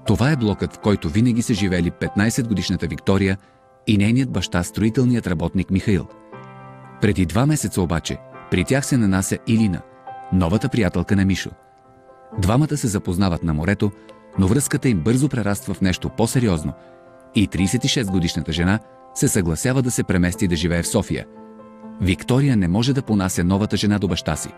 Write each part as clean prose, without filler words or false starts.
Това е блокът, в който винаги са живели 15-годишната Виктория и нейният баща, строителният работник Михаил. Преди 2 месеца обаче при тях се нанася Илина, новата приятелка на Мишо. Двамата се запознават на морето, но връзката им бързо прераства в нещо по-сериозно и 36-годишната жена се съгласява да се премести да живее в София. Виктория не може да понася новата жена до баща си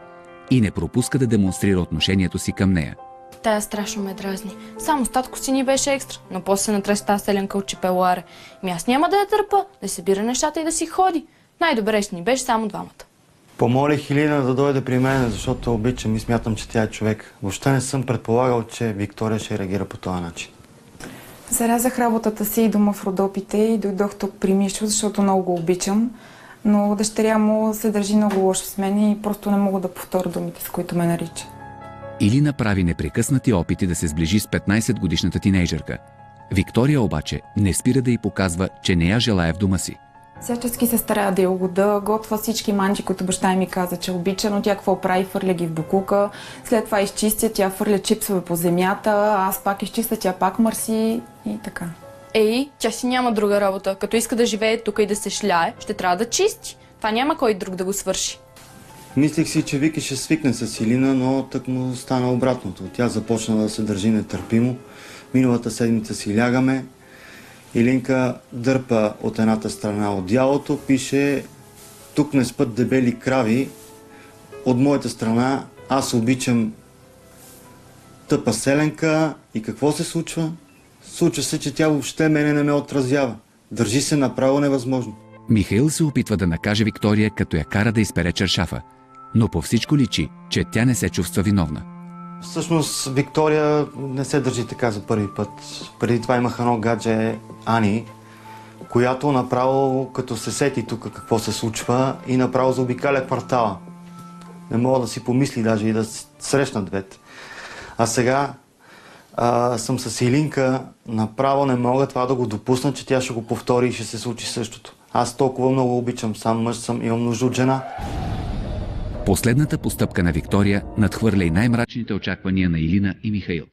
и не пропуска да демонстрира отношението си към нея. Тая страшно ме дразни. Само статко си ни беше екстра, но после се натресе тази селенка от Чепелуаре. Аз няма да я търпа, да събира нещата и да си ходи. Най-добре ще ни беше само двамата. Помолих Илина да дойде при мен, защото обичам и смятам, че тя е човек. Въобще не съм предполагал, че Виктория ще реагира по този начин. Зарязах работата си и дома в Родопите и дойдох тук при Мишо, защото много го обичам. Но дъщеря му се държи много лошо с мен и просто не мога да повторя думите, с които ме нарича. Илина прави непрекъснати опити да се сближи с 15-годишната тинейджърка. Виктория обаче не спира да й показва, че не я желае в дома си. Всячески се старая да я угода, готва всички манджи, които баща ми каза, че обича, но тя какво прави, фърля ги в бокука. След това изчистя, тя фърля чипсове по земята, аз пак изчистя, тя пак мърси и така. Ей, тя си няма друга работа. Като иска да живее тук и да се шляе, ще трябва да чисти. Това няма кой друг да го свърши. Мислих си, че Вики ще свикне с Илина, но тък му стана обратното. Тя започна да се държи нетърпимо. Миналата седмица си лягаме. Илинка дърпа от едната страна одеялото, пише "Тук не спят дебели крави". От моята страна аз обичам тъпа селенка. И какво се случва? Случва се, че тя въобще мене не ме отразява. Държи се направо невъзможно. Михаил се опитва да накаже Виктория, като я кара да изпере чершафа, но по всичко личи, че тя не се чувства виновна. Всъщност Виктория не се държи така за първи път. Преди това имах едно гадже, Ани, която направо, като се сети тук какво се случва, и направо заобикаля квартала. Не мога да си помисли даже и да срещнат двете. А сега съм с Илинка, направо не мога това да го допусна, че тя ще го повтори и ще се случи същото. Аз толкова много обичам, сам мъж съм, имам нужда от жена. Последната постъпка на Виктория надхвърля и най-мрачните очаквания на Илина и Михаил.